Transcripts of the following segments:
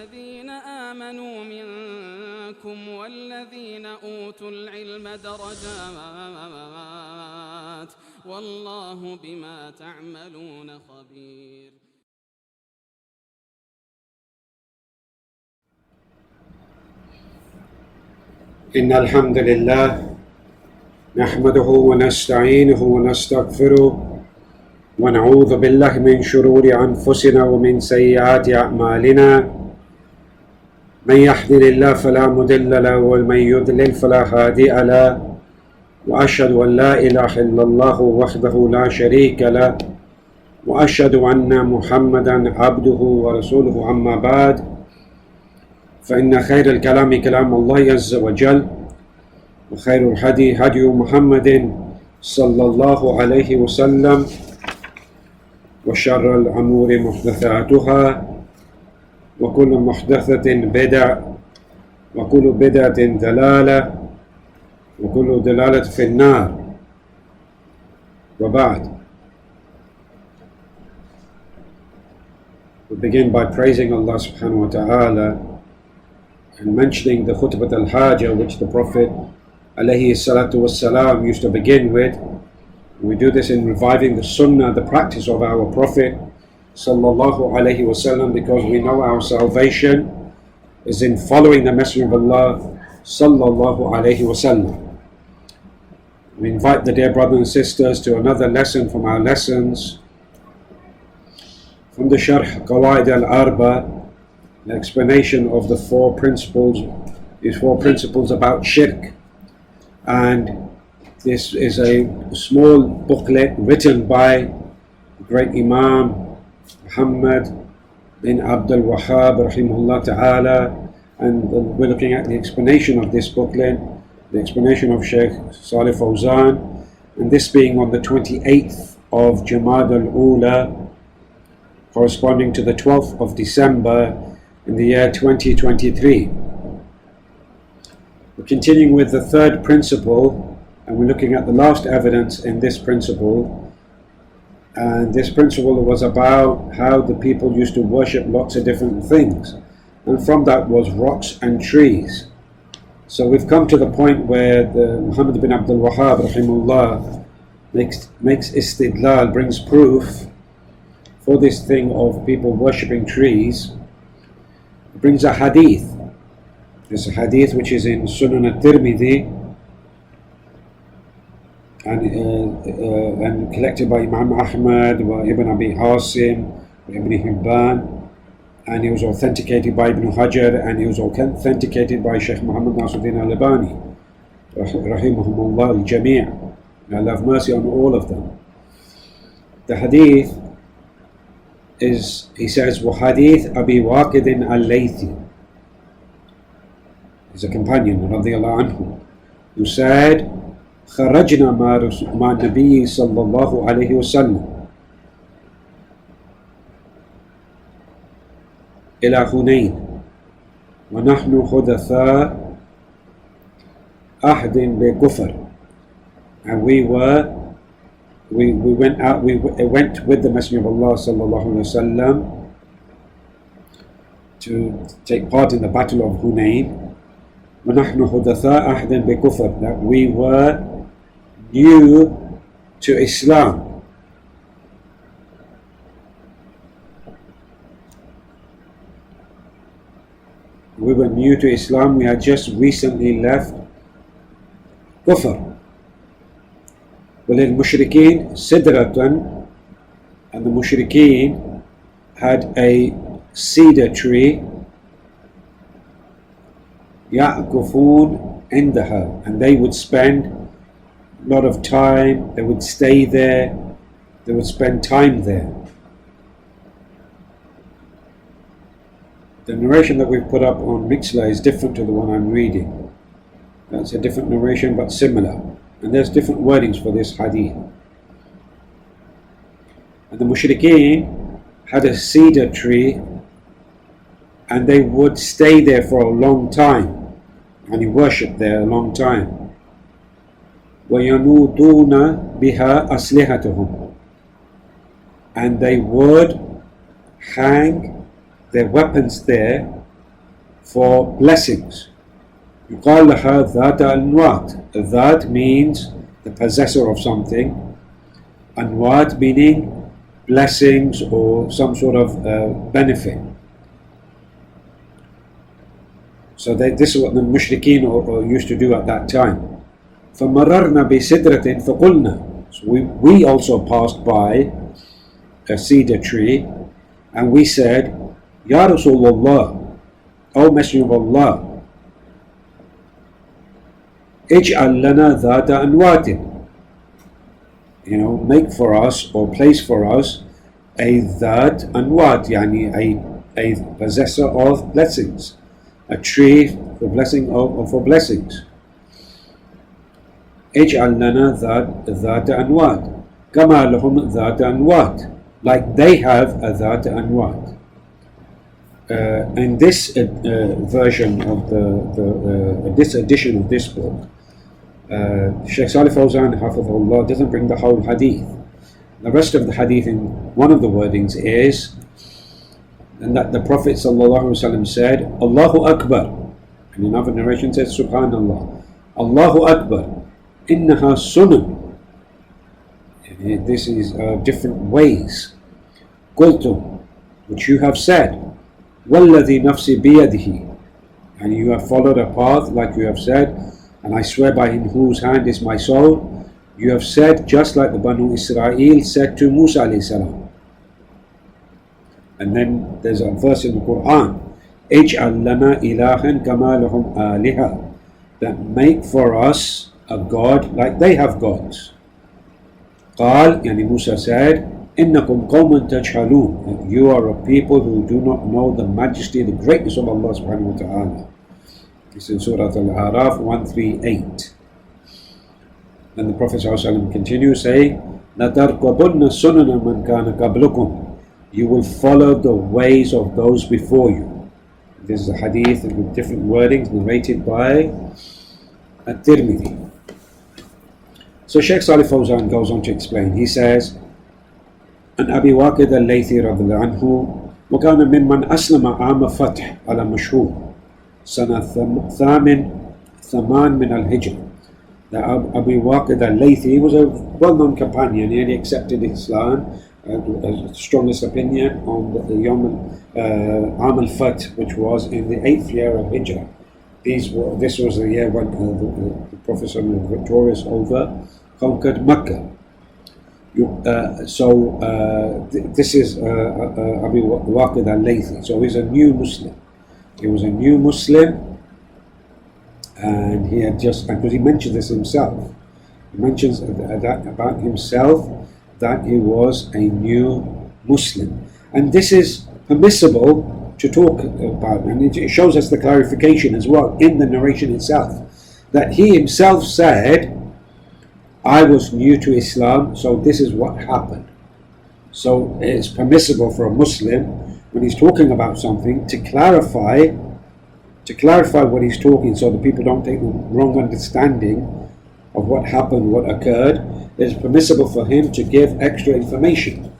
الذين آمنوا منكم والذين أوتوا العلم درجات والله بما تعملون خبير. إن الحمد لله نحمده ونستعينه ونستغفره ونعوذ بالله من شرور أنفسنا ومن سيئات أعمالنا من يهده الله فلا مضل له ومن يضلل فلا هادي له وأشهد أن لا إله إلا الله وحده لا شريك له وأشهد أن محمدا عبده ورسوله. أما بعد فإن خير الكلام كلام الله عز وجل وخير الهدي هدي محمد صلى الله عليه وسلم وشر الأمور محدثاتها وكل محدثة بدع وكل بدعة دلالة وكل دلالة في النار. وبعد. We begin by praising Allah subhanahu wa ta'ala and mentioning the khutbah al-hajah which the Prophet alayhi salatu wassalam used to begin with. We do this in reviving the sunnah, the practice of our Prophet sallallahu alayhi wasallam, because we know our salvation is in following the Messenger of Allah sallallahu alayhi wasallam. We invite the dear brothers and sisters to another lesson from our lessons from the Sharh Al-Qawā'id-ul-Arba'a, the explanation of the four principles about shirk. And this is a small booklet written by the great Imam Muhammad bin Abdul Wahhāb rahimahullah ta'ala, and we're looking at the explanation of this booklet, the explanation of Shaykh Salih Fawzan, and this being on the 28th of Jamād al-Ula, corresponding to the 12th of December in the year 2023. We're continuing with the third principle, and we're looking at the last evidence in this principle. And this principle was about how the people used to worship lots of different things, and from that was rocks and trees. So we've come to the point where the Muhammad bin Abdul Wahhāb rahimahullah makes istidlal, brings proof for this thing of people worshipping trees. He brings a hadith. There's a hadith which is in Sunan al-Tirmidhi and collected by Imam Ahmad wa Ibn Abi Asim wa Ibn Hibban, and he was authenticated by Ibn Hajar, and he was authenticated by Shaykh Muhammad Nasiruddin al-Albani rahimahumullah al-Jami'. May Allah have mercy on all of them. The hadith is, he says, وَحَدِيث أَبِي وَاقِدٍ al-Laythi. He's a companion radiyallahu anhu, who said, خرجنا مع النبي صلى الله عليه وسلم إلى حنين ونحن حدثاء عهد بكفر. And we went with the Messenger of Allah sallallahu alaihi wasallam to take part in the Battle of Hunayn. ونحن حدثاء عهد بكفر, that we were new to Islam. We were new to Islam, we had just recently left Kufr. وَلِلْمُشْرِكِينَ سِدْرَةً, and the mushrikeen had a cedar tree, يَعْكُفُونَ عِنْدَهَا, and they would spend a lot of time, they would stay there, they would spend time there. The narration that we've put up on Mixla is different to the one I'm reading. That's a different narration but similar, and there's different wordings for this hadith. And the mushrikeen had a cedar tree, and they would stay there for a long time, and he worshipped there a long time. وَيَنُودُونَ بِهَا أَسْلِحَتُهُمْ, and they would hang their weapons there for blessings. يقال لها ذات أنوات. That means the possessor of something. Anwat meaning blessings or some sort of benefit. So this is what the mushrikeen used to do at that time. فَمَرَرْنَا بِسِدْرَةٍ فَقُلْنَا. So we also passed by a cedar tree and we said, Ya Rasulullah, O Messenger of Allah, اجعل لنا ذات أنوات. Make for us or place for us a ذات أنوات, يعني a possessor of blessings, a tree for blessing for blessings. اجعل لنا ذات أنوات كما لهم ذات أنوات, like they have a ذات أنوات. In this version of this edition of this book, Shaykh Salih Fawzan حفظه doesn't bring the whole hadith. The rest of the hadith in one of the wordings is and that the Prophet ﷺ said, Allahu Akbar, and another narration says, Subhanallah, Allahu Akbar, innaha sunan. This is different ways. Qultum, which you have said, Walladhi nafsi biyadihi, and you have followed a path like you have said, and I swear by him whose hand is my soul, you have said just like the Banu Israel said to Musa alayhi salam. And then there's a verse in the Quran, Ij'al lana ilahan kama lahum aliha, that make for us a God like they have gods. Qal, yani Musa said, Innakum qawman tajhalun, you are a people who do not know the majesty, the greatness of Allah subhanahu wa ta'ala. It's in Surah Al-A'raf 138. And the Prophet ﷺ continues saying, لَتَرْكَبُنَّ سُنَنَ مَنْ كَانَ قَبْلُكُمْ, you will follow the ways of those before you. This is a hadith with different wordings narrated by At-Tirmidhi. So Shaykh Salih Fawzan goes on to explain. He says, عن أبي واقد الليثي رضي الله عنه وكان ممن أسلم عام فتح على مشهور سنة ثمان من الهجرة. Abu Waqid al-Laythi was a well-known companion, and he accepted Islam, the strongest opinion on the Yom Am al-Fath, which was in the 8th year of Hijrah. This was the year when the Prophet was victorious over conquered Mecca. This is Abu Waqid al-Laythi. So he's a new Muslim. He was a new Muslim, and he had just, because he mentioned this himself, he mentions that about himself, that he was a new Muslim. And this is permissible to talk about, and it shows us the clarification as well in the narration itself, that he himself said, I was new to Islam, so this is what happened. So it's permissible for a Muslim, when he's talking about something, to clarify what he's talking, so that people don't take the wrong understanding of what happened, what occurred. It's permissible for him to give extra information.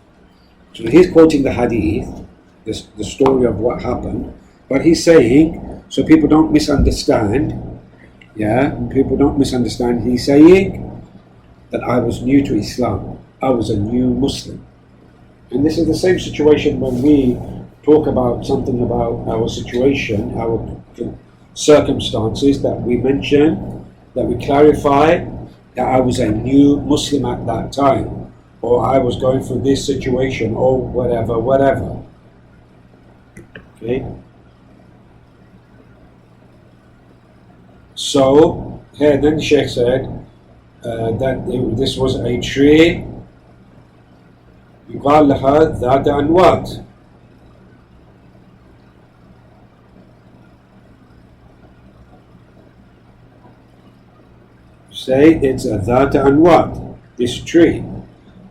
So he's quoting the hadith, the story of what happened, but he's saying, so people don't misunderstand, people don't misunderstand, he's saying that I was new to Islam, I was a new Muslim. And this is the same situation when we talk about something about our situation, our circumstances, that we mention, that we clarify that I was a new Muslim at that time, or I was going through this situation, or whatever. Okay? So, here then the Shaykh said that this was a tree, يقال لها ذات أنوات. Say it's a ذات أنوات, this tree,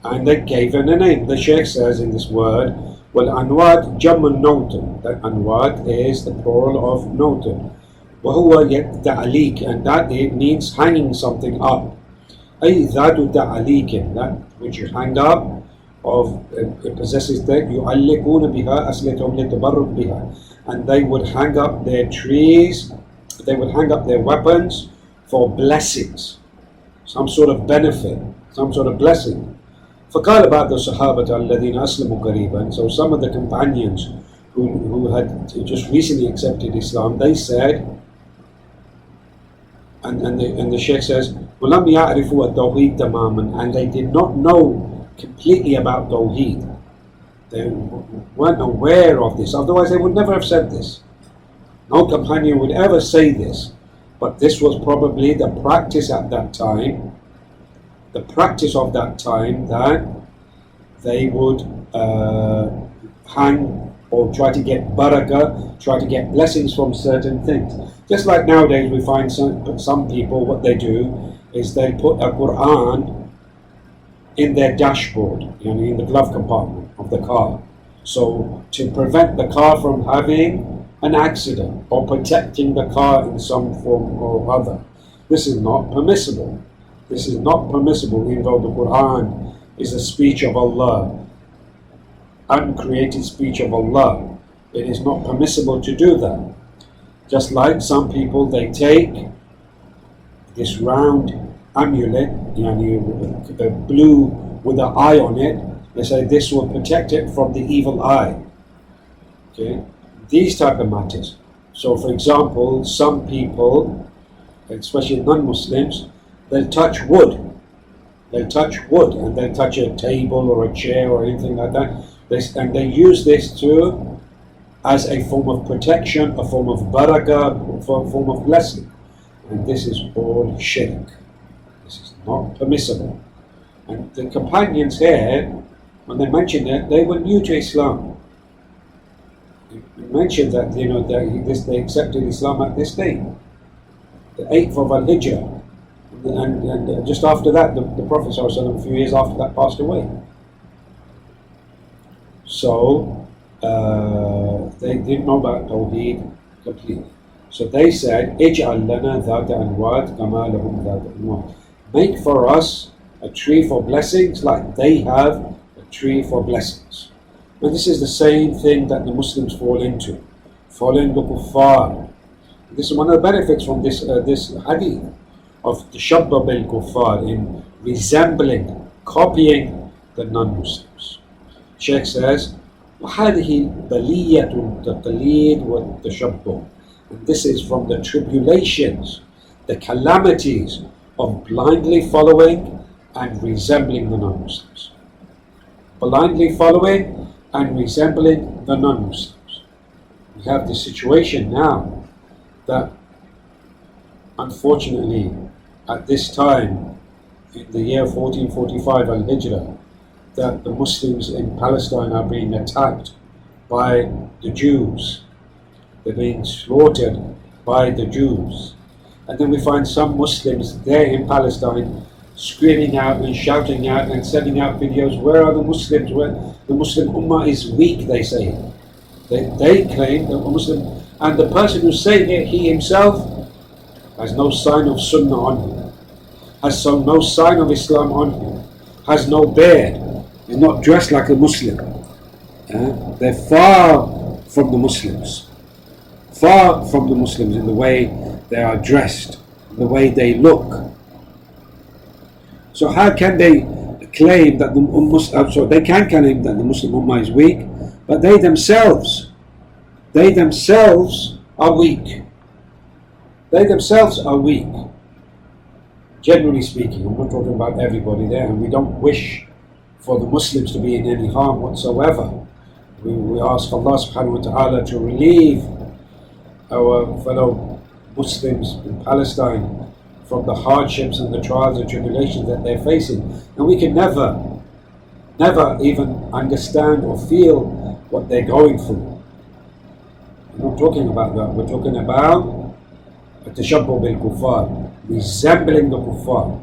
and they gave it a name. The Shaykh says in this word, well, anwat jamun noten, that anwat is the plural of noten. وهو ta'alik, and that it means hanging something up. أي ذات تعليك, that which you hang up. it possesses that يُعَلِّقُونَ بِهَا أَسْلِتُهُمْ لِلتَّبَرُّكِ بِهَا, and they would hang up their trees, they would hang up their weapons for blessings, some sort of benefit, some sort of blessing. فقال بعض الصحابة الذين أسلموا قريبا, so some of the companions who had just recently accepted Islam, they said, and the Shaykh says, وَلَمْ يَعْرِفُوا التَّوْحِيدَ تَمَامًا, and they did not know completely about Tawheed. They weren't aware of this, otherwise they would never have said this. No companion would ever say this, but this was probably the practice at that time, the practice of that time, that they would hang or try to get barakah, try to get blessings from certain things. Just like nowadays we find some people, what they do is they put a Quran in their dashboard, in the glove compartment of the car. So to prevent the car from having an accident or protecting the car in some form or other. This is not permissible. This is not permissible, even though the Quran is a speech of Allah, uncreated speech of Allah. It is not permissible to do that. Just like some people, they take this round amulet, blue with an eye on it. They say this will protect it from the evil eye. Okay, these type of matters. So, for example, some people, especially non-Muslims, they'll touch wood. They'll touch wood, and they'll touch a table or a chair or anything like that. And they use this as a form of protection, a form of barakah, a form of blessing. And this is all shirk. This is not permissible. And the companions here, when they mentioned it, they were new to Islam. They mentioned that they accepted Islam at this day, the 8th of Al-Hijrah, and just after that, the Prophet ﷺ, a few years after that, passed away. So they didn't know about Tawheed completely. So they said, اجعل لنا ذات أنواد كما لهم ذات أنواد. Make for us a tree for blessings like they have a tree for blessings. And this is the same thing that the Muslims fall into. Following the kuffar. This is one of the benefits from this hadith of tashabbuh bil kuffar, in resembling, copying the non-Muslims. Shaykh says, وَهَذِهِ بَلِيَّةُ التَّقْلِيدِ وَالتَّشَبُّهِ. And this is from the tribulations, the calamities of blindly following and resembling the non-Muslims. Blindly following and resembling the non-Muslims. We have this situation now that, unfortunately, at this time, in the year 1445 Al-Hijrah, that the Muslims in Palestine are being attacked by the Jews. They're being slaughtered by the Jews. And then we find some Muslims there in Palestine screaming out and shouting out and sending out videos. Where are the Muslims? Where the Muslim Ummah is weak, they say. They claim that Muslim, and the person who's saying it, he himself has no sign of Sunnah on him, has no sign of Islam on him, has no beard, is not dressed like a Muslim. They're far from the Muslims. Far from the Muslims in the way they are dressed, the way they look. So how can they claim that they can claim that the Muslim Ummah is weak, but they themselves are weak. They themselves are weak. Generally speaking, I'm not talking about everybody there, and we don't wish for the Muslims to be in any harm whatsoever. We ask Allah subhanahu wa ta'ala to relieve our fellow Muslims in Palestine from the hardships and the trials and tribulations that they're facing. And we can never even understand or feel what they're going through. We're not talking about that. We're talking about التشبه بالكفار, resembling the kuffar.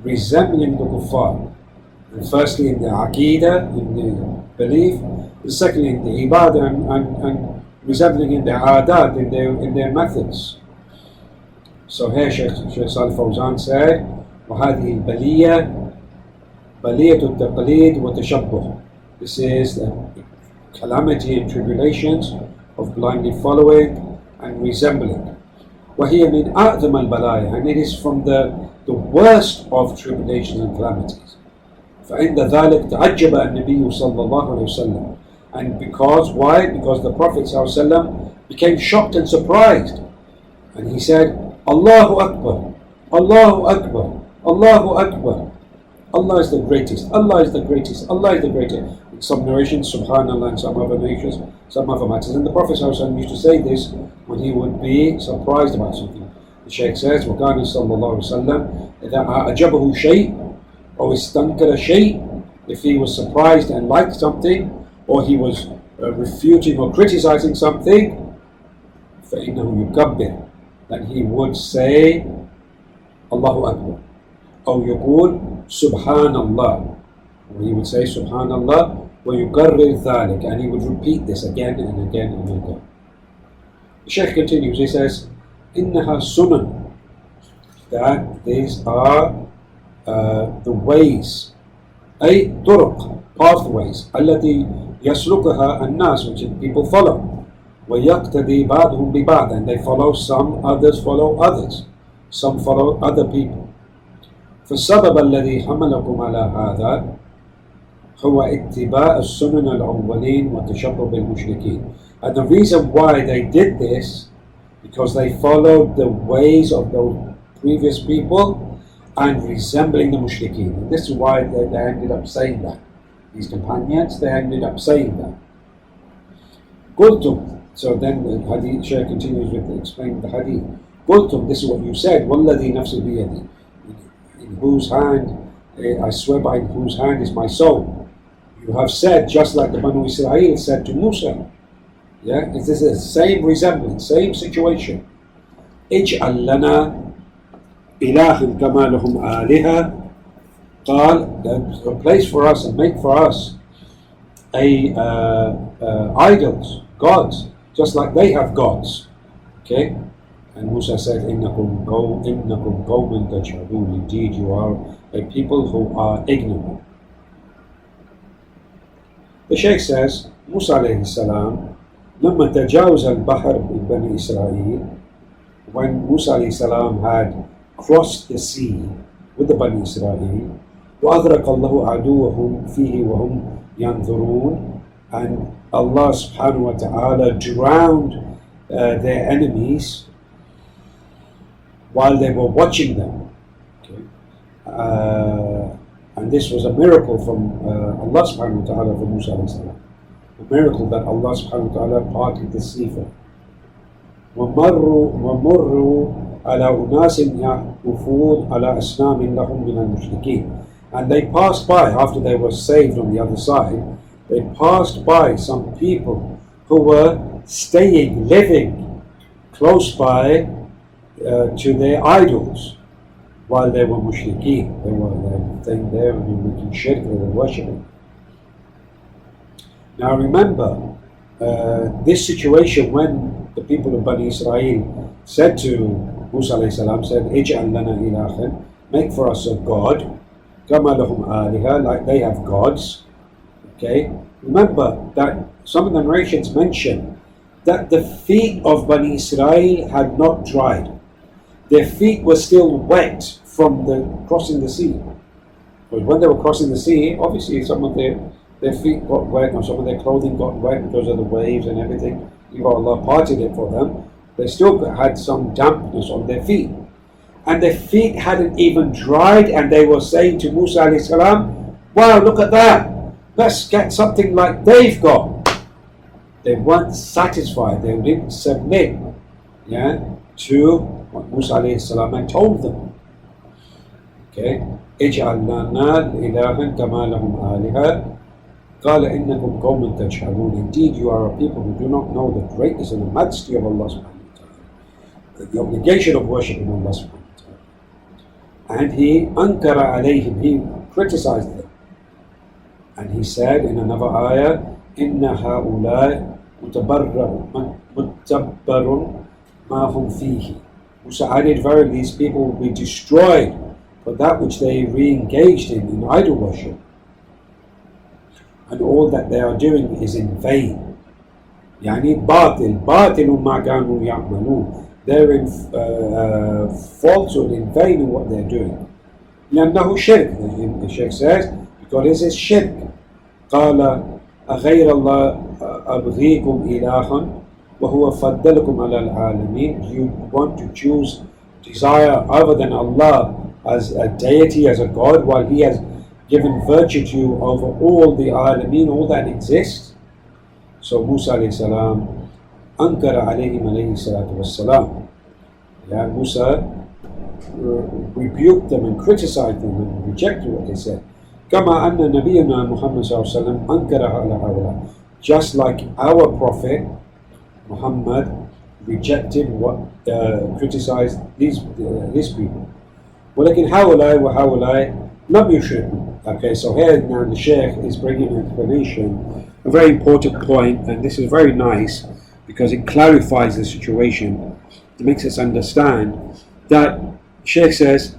Resembling the kuffar. And firstly in the aqidah, in the belief, and secondly in the ibadah, and resembling in the adat, in their methods. So here Shaykh Salih Fawzan said, وَهَذِهِ الْبَلِيَّةِ بلية التقليد وتشبه. This is the calamity and tribulations of blindly following and resembling. وهي من أعظم البلايا, and it is from the worst of tribulations and calamities. فعند ذلك تعجب النبي صلى الله عليه وسلم. And because, why? Because the Prophet صلى الله عليه وسلم became shocked and surprised. And he said, Allahu Akbar, Allahu Akbar, Allahu Akbar. Allah is the greatest, Allah is the greatest, Allah is the greatest. In some narrations, Subhanallah, and some other narrations, some other matters. And the Prophet ﷺ used to say this when he would be surprised about something. The Shaykh says, وَكَانَ صَلَّى اللَّهُ عَلَيْهِ وسلم إِذَا أَعْجَبَهُ شَيْءٍ أو استنكر شيء, if he was surprised and liked something, or he was refuting or criticizing something, فَإِنَّهُ يُكَبِّرُ, then he would say Allahu Akbar, أو يقول سبحان الله, or he would say Subhanallah, ويكرر ذلك, and he would repeat this again and again and again. The Shaykh continues, he says, إنها sunan, that these are the ways, أي طرق, pathways, التي يسلكها الناس, which people follow, ويقتدي بعضهم ببعض, and they follow some, others follow others, some follow other people. فالسبب الذي حملكم على هذا هو اتباع السنن الأولين والتشبه بالمشركين. And the reason why they did this, because they followed the ways of those previous people and resembling the mushrikeen. And this is why they ended up saying that. These companions, they ended up saying that. قلتم, so then the hadith, Shaykh continues with explaining the hadith. قلتم, this is what you said, وَالَّذِي نَفْسِ بِيَدِي, in whose hand, I swear by whose hand is my soul. You have said, just like the Banu Israel said to Musa. Yeah, this is the same resemblance, same situation. اجعل لنا إلها كما لهم آلهة. قال, replace for us and make for us idols, gods, just like they have gods. Okay? And Musa said, إنكم قوم تجهلون. Indeed, you are a people who are ignorant. The Shaykh says, Musa alayhi salam, لما تجاوز البحر ببني إسرائيل, when Musa alayhi salam had crossed the sea with the Bani Israel, وأغرق الله عدوهم فيه وهم ينظرون, and Allah subhanahu wa ta'ala drowned their enemies while they were watching them. Okay. And this was a miracle from Allah subhanahu wa ta'ala for Musa alayhi salam. A miracle that Allah subhanahu wa ta'ala parted the sea for. وَمُرُّوا عَلَى أُنَاسٍ يَعْكُفُونَ عَلَى أَصْنَامٍ لَهُمْ مِنَ الْمُشْرِكِينَ. And they passed by, after they were saved on the other side, they passed by some people who were staying, living close by to their idols while they were mushrikeen. They were staying there and making shirk, they were worshipping. Now remember, this situation when the people of Bani Israel said to Musa alayhi salam, said, اجعل لنا إلها, make for us a God, كما لهم آلهة, like they have gods. Okay, remember that some of the narrations mention that the feet of Bani Israel had not dried. Their feet were still wet from the crossing the sea. But when they were crossing the sea, obviously some of their feet got wet, or some of their clothing got wet because of the waves and everything. Even though Allah parted it for them, they still had some dampness on their feet. And their feet hadn't even dried, and they were saying to Musa alayhi salam, wow, look at that, let's get something like they've got. They weren't satisfied, they didn't submit, to what Musa alayhi salam had told them. Okay, اجعل لنا إلها كما لهم آلهة قال إنكم قوم تجهلون. Indeed, you are a people who do not know the greatness and the majesty of Allah subhanahu wa ta'ala, the obligation of worshipping Allah subhanahu wa ta'ala. And he ankara alayhim, he criticized them. And he said in another ayah, إِنَّ هَؤُلَاءِ مُتَبَّرٌ مَا هُمْ فِيهِ. Musa added, verily these people will be destroyed but that which they re-engaged in idol worship. And all that they are doing is in vain. يعني باطل ما كانوا يعملون. They're in falsehood, in vain in what they're doing. لأنه شرك. The Shaykh says, because this is shirk. قال أغير الله أبغيكم إلها وهو فضلكم على العالمين. You want to choose, desire other than Allah as a deity, as a God, while He has given virtue to you over all the alameen, all that exists. So Musa alayhi salam ankara alayhim alayhi salatu wassalam. Yeah, Musa rebuked them and criticized them and rejected what they said. كما أن نبينا محمد صلى الله عليه وسلم أنكر على هؤلاء. Just like our prophet Muhammad rejected what criticized these people. ولكن هؤلاء وهؤلاء لم يشركوا. Okay, so here now the Shaykh is bringing an explanation, a very important point, and this is very nice because it clarifies the situation. It makes us understand that Shaykh says,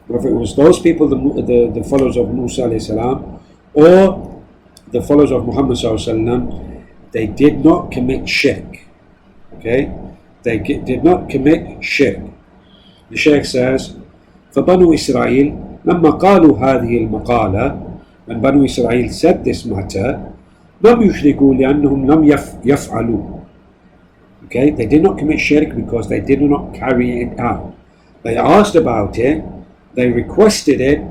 whether it was those people, the followers of Musa alayhi salam, or the followers of Muhammad sallallahu alayhi wasallam, they did not commit shirk. Okay, they did not commit shirk. The Shaykh says, فبنو إسرائيل لما قالوا هذه المقالة, when Banu Israel said this matter, لم يشركوا لأنهم لم يفعلوا. Okay, they did not commit shirk because they did not carry it out. They asked about it, they requested it,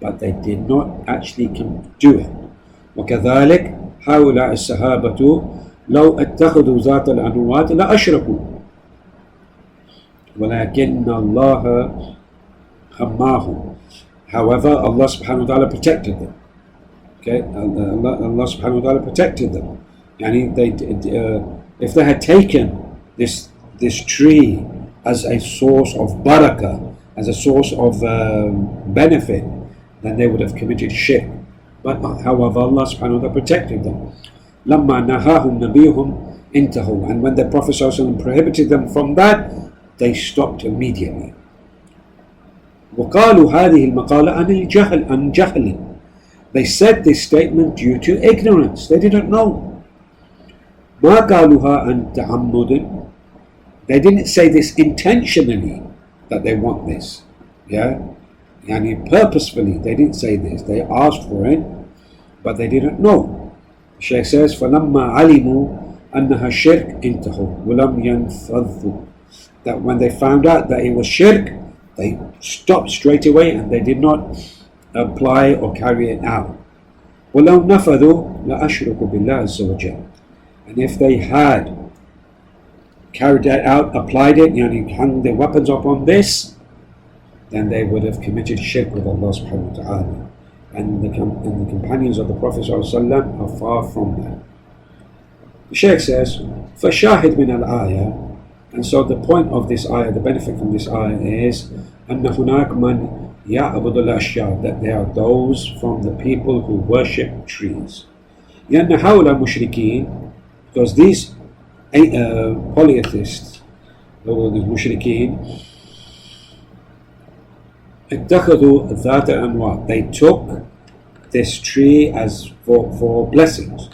but they did not actually do it. وكذلك هؤلاء الصحابة لو اتخذوا ذات الأنوات لأشركوا ولكن الله حماهم. However, Allah subhanahu wa ta'ala protected them. Okay, Allah subhanahu wa ta'ala protected them. Yani if they had taken this tree as a source of barakah, as a source of benefit, then they would have committed shirk. But however, Allah subhanahu wa ta'ala protected them. لما نهاهم نبيهم انتهوا. And when the Prophet ﷺ prohibited them from that, they stopped immediately. وقالوا هذه المقالة عن جهل. They said this statement due to ignorance. They didn't know. ما قالوها عن تعمد. They didn't say this intentionally that they want this. Yeah, يعني purposefully they didn't say this. They asked for it, but they didn't know. The Shaykh says, فلما علموا أنها شرك انتهوا ولم ينفذوا. That when they found out that it was shirk, they stopped straight away and they did not apply or carry it out. وَلَوْ نَفَذُوا لَأَشْرُكُوا بِاللَّهِ عَزَّ وَجَلَّ. And if they had carried that out, applied it, yani hung their weapons up on this, then they would have committed shirk with Allah subhanahu wa ta'ala. And the companions of the Prophet ﷺ are far from that. The Shaykh says, فَشَاهِدْ مِنَ الْآيَةِ. And so the point of this ayah, the benefit from this ayah is أَنَّ هُنَاكَ مَنْ يَعْبُدُ الْأَشْجَارِ, that there are those from the people who worship trees. لأن هؤلاء مشركين, because these polytheists, or these mushrikeen, اتخذوا ذات الأنواع, they took this tree as for blessings.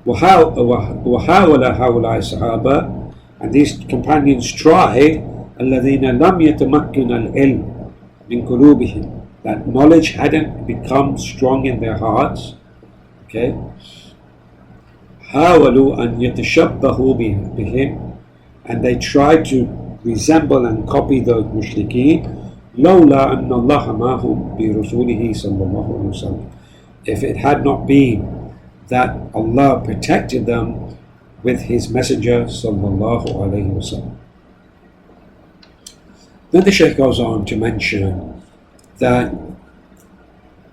وحاول هؤلاء الصحابة, and these companions tried الذين لم يتمكن العلم من قلوبهم, that knowledge hadn't become strong in their hearts. Okay, حاولوا أن يتشبهوا بهم, and they tried to resemble and copy the mushrikeen. لولا أن الله معهم برسوله صلى الله عليه وسلم. If it had not been that Allah protected them with His Messenger sallallahu alayhi wasallam. Then the Shaykh goes on to mention that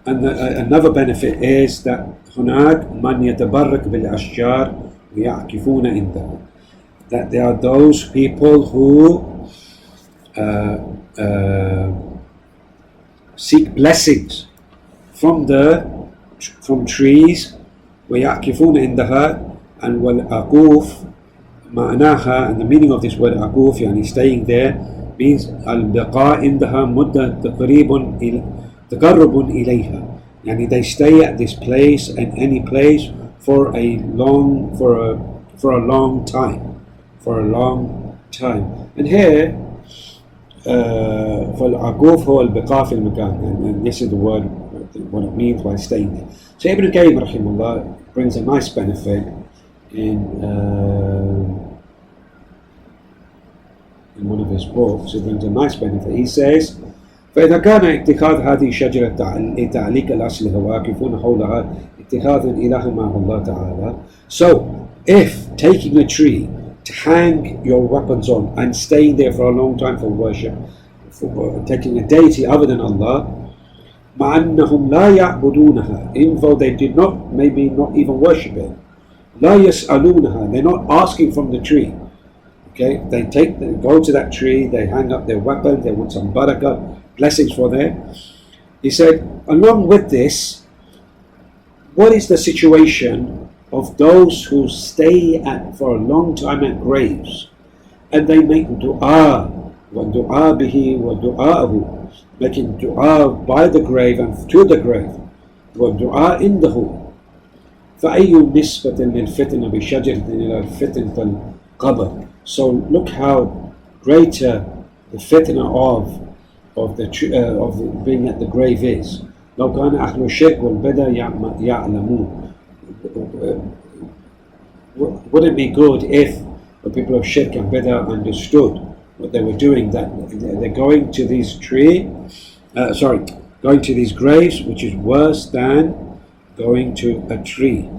another benefit is that هناك من يتبرك بالأشجار ويعكفون عندها, that there are those people who seek blessings from trees. ويعكفون عندها, and والعكوف معناها, and the meaning of this word عكوف يعني staying there, means البقاء عندها مدة تقرب إليها. Yani they stay at this place and any place for a long time. And here فالعقوف هو البقاء في المكان, and this is the word, what it means by staying there. So Ibn Qayyim rahimahullah brings a nice benefit in one of his books. He brings a nice benefit. He says, فإذا كان اتخاذ هذه الشجرة لتعليق الأصل واقفون حولها اتخاذا إله مع الله تعالى. So if taking a tree to hang your weapons on and staying there for a long time for worship, for taking a deity other than Allah, مع أنهم لا يعبدونها, even though they did not, maybe not even worship it, لا يسألونها, they're not asking from the tree. Okay, they go to that tree, they hang up their weapon, they want some barakah, blessings for them. He said, along with this, what is the situation of those who stay for a long time at graves and they make dua, wa dua bihi wa du'a'ahu, making dua by the grave and to the grave, wa dua indahu. فأي نسبة للفتنة بشجرة إلى فتنة القبر. So look how greater the fitna of being at the grave is. لو كان أهل الشرك والبدع يعلمون. Would it be good if the people of shirk and bid'ah understood what they were doing, that they're going to these going to these graves, which is worse than going to a tree,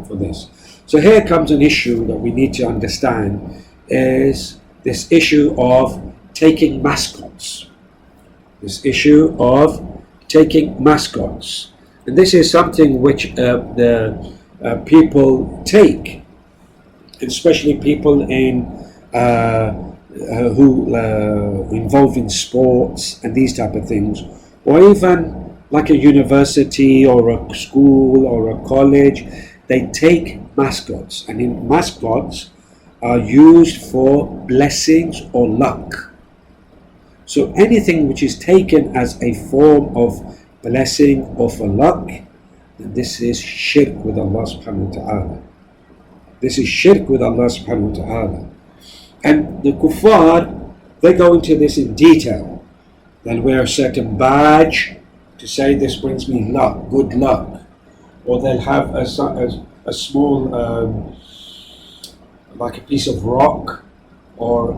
for this. So here comes an issue that we need to understand, is this issue of taking mascots. This issue of taking mascots. And this is something which the people take, especially people who involved in sports and these type of things, or even like a university or a school or a college. They take mascots, and mascots are used for blessings or luck. So anything which is taken as a form of blessing or for luck, then this is shirk with Allah subhanahu wa ta'ala. This is shirk with Allah subhanahu wa ta'ala. And the kuffar, they go into this in detail. They'll wear a certain badge to say this brings me luck, good luck. Or they'll have a small, like a piece of rock, or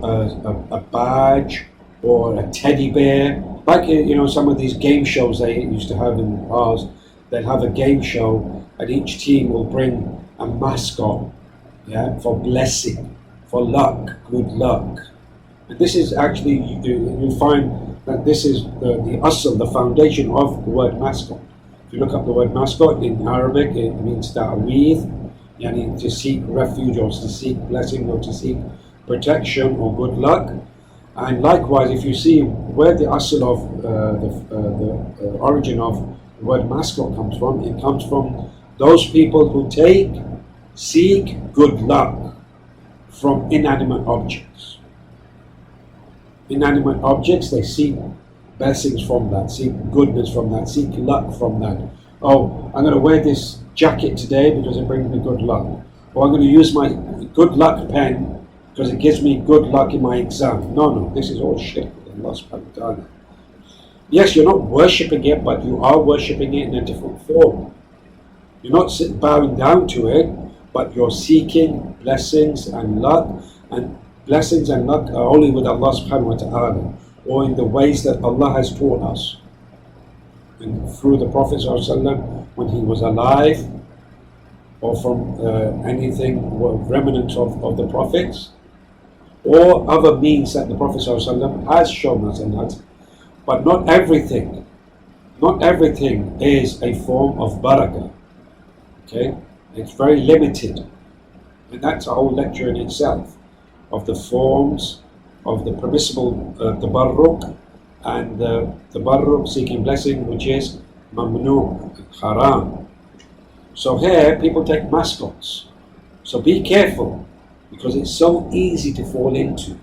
a badge, or a teddy bear. Like, some of these game shows they used to have in the past. They'll have a game show, and each team will bring a mascot, for blessing, for luck, good luck. And this is actually, you find that this is the asl, the foundation of the word mascot. If you look up the word mascot in Arabic, it means ta'weeth, yani to seek refuge or to seek blessing or to seek protection or good luck. And likewise, if you see where the asl of the origin of the word mascot comes from, it comes from those people who seek good luck from inanimate objects. Inanimate objects, they seek blessings from that, seek goodness from that, seek luck from that. Oh, I'm going to wear this jacket today because it brings me good luck. Or I'm going to use my good luck pen because it gives me good luck in my exam. No, this is all shirk with Allah subhanahu wa ta'ala. Yes, you're not worshipping it, but you are worshipping it in a different form. You're not bowing down to it, but you're seeking blessings and luck, and blessings and luck are only with Allah subhanahu wa ta'ala, or in the ways that Allah has taught us. And through the Prophet ﷺ, when he was alive, or from anything remnants of the Prophets, or other means that the Prophet ﷺ has shown us, but not everything is a form of barakah. Okay, it's very limited, and that's a whole lecture in itself, of the forms of the permissible tabarruk, and the tabarruk, seeking blessing, which is mamnu, haram. So here people take mascots, so be careful, because it's so easy to fall into.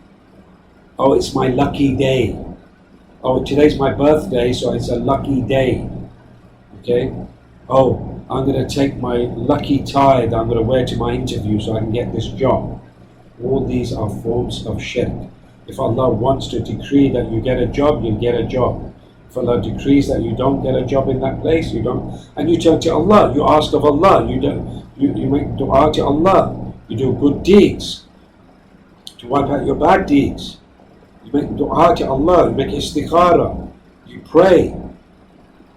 Oh, it's my lucky day. Oh, today's my birthday, so it's a lucky day. Okay? Oh, I'm going to take my lucky tie that I'm going to wear to my interview so I can get this job. All these are forms of shirk. If Allah wants to decree that you get a job, you get a job. If Allah decrees that you don't get a job in that place, you don't. And you turn to Allah, you ask of Allah, you make dua to Allah, you do good deeds to wipe out your bad deeds. You make dua to Allah, you make istikhara, you pray,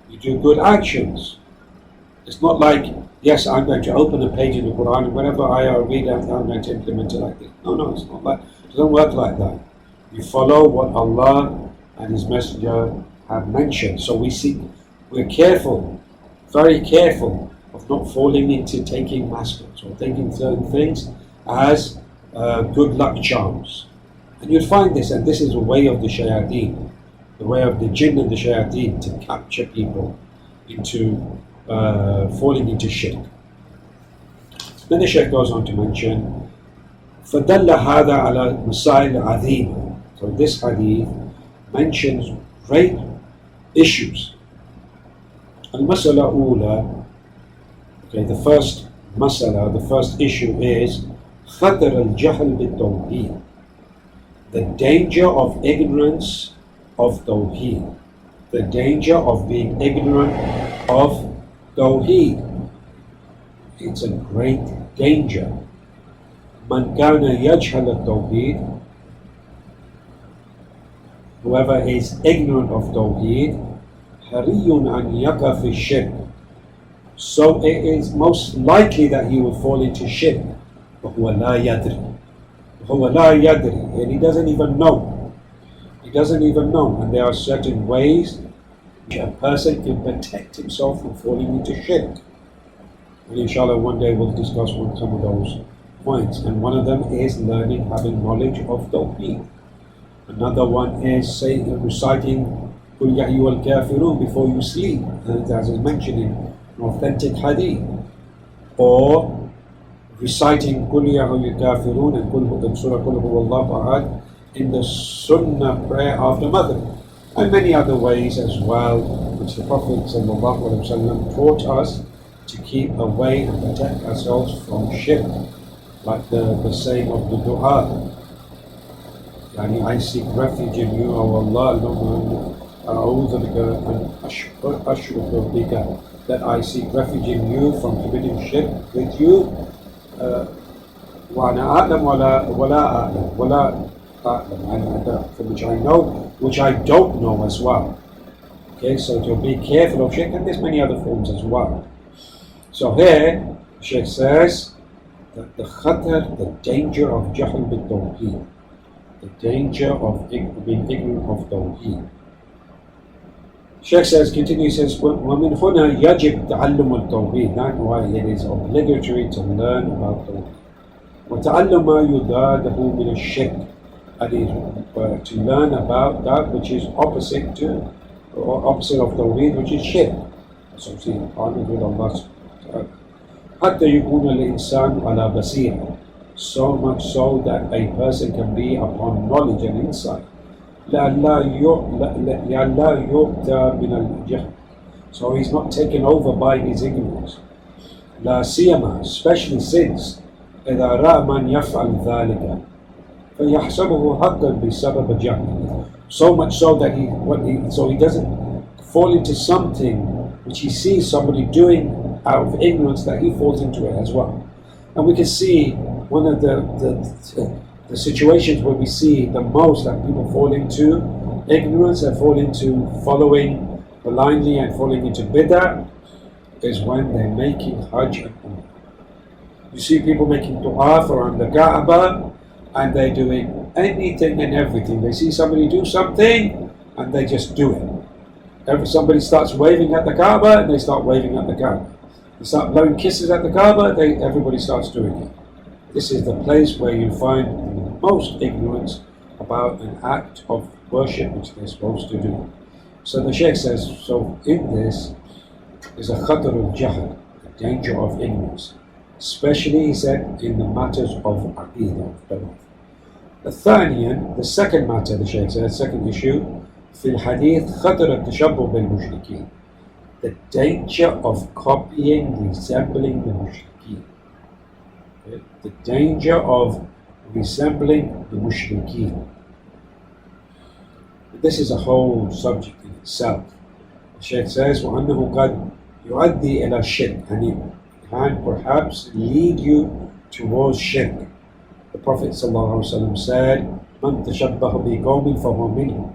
you do good actions. It's not like, yes, I'm going to open a page in the Quran and whenever I read it, I'm going to implement it like this. No, it's not like, it doesn't work like that. You follow what Allah and His Messenger have mentioned. So we're careful, very careful of not falling into taking maskers or taking certain things as good luck charms. And you'll find this, and this is a way of the shayateen, the way of the jinn and the shayateen to capture people into falling into shirk. Then the Shaykh goes on to mention فَدَلَّ هَذَا عَلَى مَسَائِلْ عَظِيمًا. So this hadith mentions great issues. Al-masala ula, okay, the first masala, the first issue is khatar al-jahl bit-tawheed, the danger of ignorance of tawheed, the danger of being ignorant of tawheed. It's a great danger. Man kana yajhal at-tawheed, whoever is ignorant of tawheed, hariyun an yaqa fi shirk, so it is most likely that he will fall into shirk. وَهُوَ لَا يَدْرِي, وَهُوَ لَا يَدْرِي, and he doesn't even know. He doesn't even know. And there are certain ways which a person can protect himself from falling into shirk. And inshallah one day we'll discuss some of those points. And one of them is learning, having knowledge of tawheed. Another one is reciting Qul Ya Ayyuhal Kafirun before you sleep, and as is mentioned in an authentic hadith. Or reciting Qul Ya Ayyuhal Kafirun and Surah Qul Huwallahu Ahad in the Sunnah prayer after Maghrib. And many other ways as well, which the Prophet ﷺ taught us to keep away and protect ourselves from shirk. Like the saying of the dua, I seek refuge in you, O Allah, that I seek refuge in you from committing shirk with you. From which I know, which I don't know as well. Okay, so to be careful of shirk, and there's many other forms as well. So here, Shaykh says that the khatar, the danger of jahl bit tawheed, the danger of being ignorant of tawheed. Shaykh says, continues, says, وَمِنْ هُنَا يَجِبْ تَعَلُّمُ التَّوْحِيدِ. That's why it is obligatory to learn about tawheed. وَتَعَلُّمَ مَا يُضَادَهُ مِنَ الشِّرْك, and to learn about that which is opposite of tawheed, which is shirk. So I'm saying, partnered with Allah. حَتَّى يُكُونَ الْإِنسَانُ عَلَى بَصِيرَةٍ, so much so that a person can be upon knowledge and insight. لَأَلَّا يُؤْتَى مِنَ الْجَهْلِ, so he's not taken over by his ignorance. لَا سِيَمَا, especially since إِذَا رَأَى مَنْ يَفْعَلْ ذَلِكَ فَيَحْسَبُهُ حَقًّا بِسَبَبِ جَهْلِهِ, so much so that he doesn't fall into something which he sees somebody doing out of ignorance, that he falls into it as well. And we can see one of the situations where we see the most that people fall into ignorance and fall into following blindly and falling into bid'ah is when they're making Hajj and Umrah. You see people making dua for the Kaaba, and they're doing anything and everything. They see somebody do something and they just do it. Somebody starts waving at the Kaaba and they start waving at the Kaaba. They start blowing kisses at the Kaaba, everybody starts doing it. This is the place where you find the most ignorance about an act of worship which they're supposed to do. So the Shaykh says, so in this is a khatar al-jahl, the danger of ignorance. Especially, he said, in the matters of aqeedah, of belief. ثانيا, the second matter, the Shaykh says, second issue, في الحديث خطر التشبه بالمشركين, the danger of copying, resembling the mushrikeen. Okay? The danger of resembling the mushrikeen. This is a whole subject in itself. The Shaykh says, وأنه قد يؤدي إلى الشرك, and it can perhaps lead you towards shirk. The Prophet ﷺ said, من تشبه بقوم فهو منهم.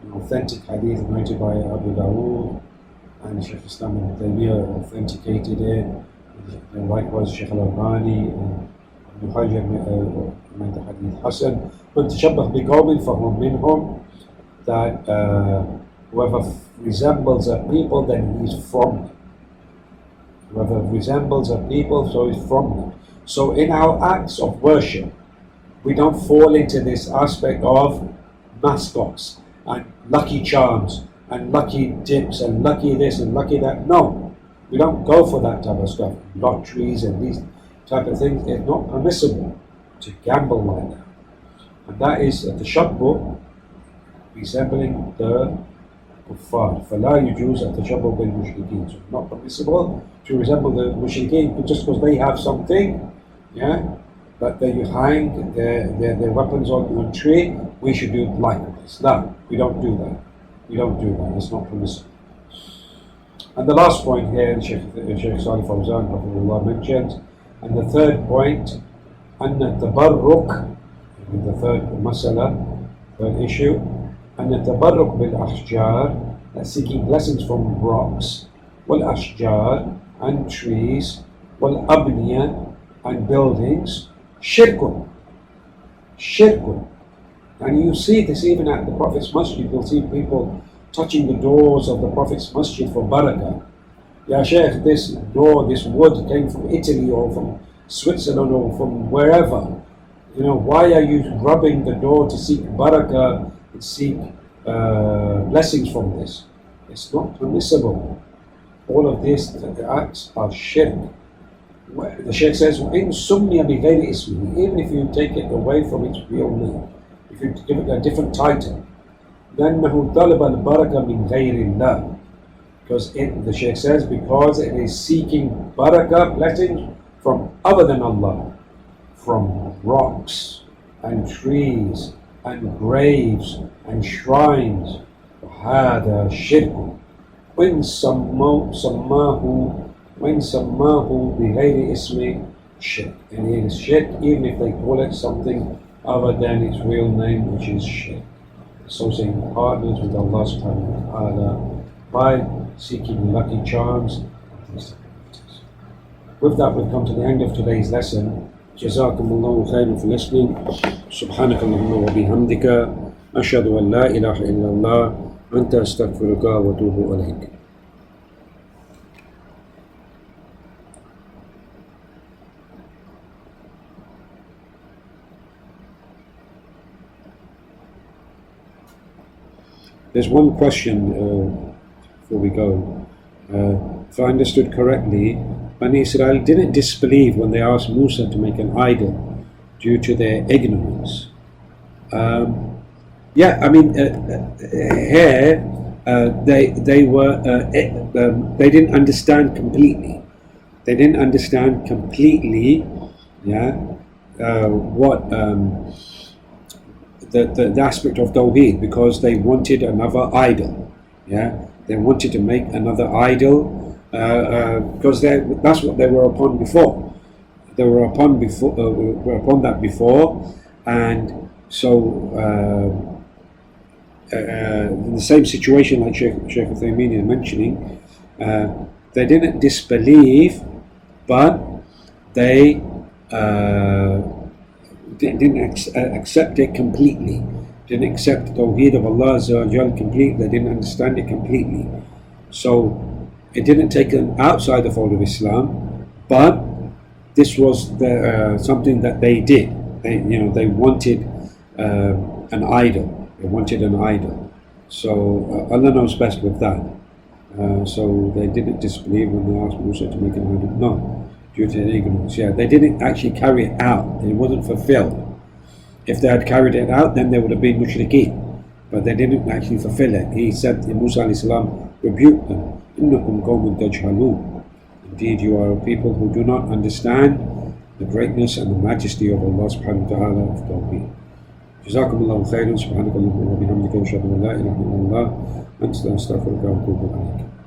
An authentic hadith narrated by Abu Dawood, and Shaykh Islam Ibn Taymiyyah authenticated it, and likewise Shaykh Al-Albani and Ibn Hajar made the hadith Hasan. من تشبه بقوم فهو منهم, that whoever resembles a people, then he is from them. Whoever resembles a people, so is from them. So in our acts of worship, we don't fall into this aspect of mascots and lucky charms and lucky dips and lucky this and lucky that. No, we don't go for that type of stuff. Lotteries and these type of things, it's not permissible to gamble like that. And that is the tashabbuh, resembling the kuffar. فَلَا يُجُوزُ التَّشَبُّهُ بِالْمُشْرِكِينَ. So not permissible to resemble the mushrikeen just because they have something, yeah, but they hang their weapons on a tree, we should do likewise. No, we don't do that. We don't do that. It's not permissible. And the last point here, Shaykh Salih Fawzan mentions, and the third point, أن التبرك, the third masala, third issue, أن التبرك بالأحجار, seeking blessings from rocks, والأشجار, and trees, والأبنية, and buildings, shirkun. And you see this even at the Prophet's masjid. You'll see people touching the doors of the Prophet's masjid for barakah. Ya Shaykh, this door, this wood came from Italy or from Switzerland or from wherever. You know, why are you rubbing the door to seek barakah and seek blessings from this? It's not permissible. All of these acts are shirk. The Shaykh says, وَإِن سُمِّيَ بِغَيْرِ اسْمِهِ, even if you take it away from its real name, if you give it a different title, لَأَنَّهُ طَلَبَ الْبَرَكَةَ مِنْ غَيْرِ اللَّهِ, because the Shaykh says, because it is seeking barakah, blessings, from other than Allah, from rocks and trees and graves and shrines. وَهَذَا شِرْكٌ وَإِن سَمَّاهُ بِغَيْرِ اسْمِ shirk. And it is shirk even if they call it something other than its real name, which is shirk. Associating partners with Allah subhanahu wa ta'ala by seeking lucky charms. With that, we've come to the end of today's lesson. Jazakumullahu khairan for listening. Subhanakallahumma wa bihamdika. Ashhadu an la ilaha illallah. Anta astaghfiruka wa atubu ilayk. There's one question before we go. If I understood correctly, Bani Israel didn't disbelieve when they asked Musa to make an idol due to their ignorance. Yeah, I mean, here they didn't understand completely. They didn't understand completely, yeah, what the aspect of Tawheed, because they wanted another idol. Yeah, they wanted to make another idol because that's what they were upon before. They were upon that before, and so in the same situation like Shaykh Uthaymeen is mentioning, they didn't disbelieve, but they didn't accept it completely. Didn't accept the Tawheed of Allah Azza wa Jal completely. They didn't understand it completely. So it didn't take them outside the fold of Islam, but this was something that they did. They wanted an idol. They wanted an idol. So Allah knows best with that. So they didn't disbelieve when they asked Musa to make an idol. No, due to their ignorance. Yeah, they didn't actually carry it out. It wasn't fulfilled. If they had carried it out, then they would have been mushrikeen. But they didn't actually fulfill it. He said, Musa alayhi salam rebuked them. إِنَّكُمْ قَوْمٌ تَجْهَلُونَ. Indeed, you are a people who do not understand the greatness and the majesty of Allah subhanahu wa ta'ala of Tawheed. جزاكم الله خيرا سبحانك اللهم وبحمدك أشهد أن لا إله إلا الله أنت أستغفرك وأتوب إليك.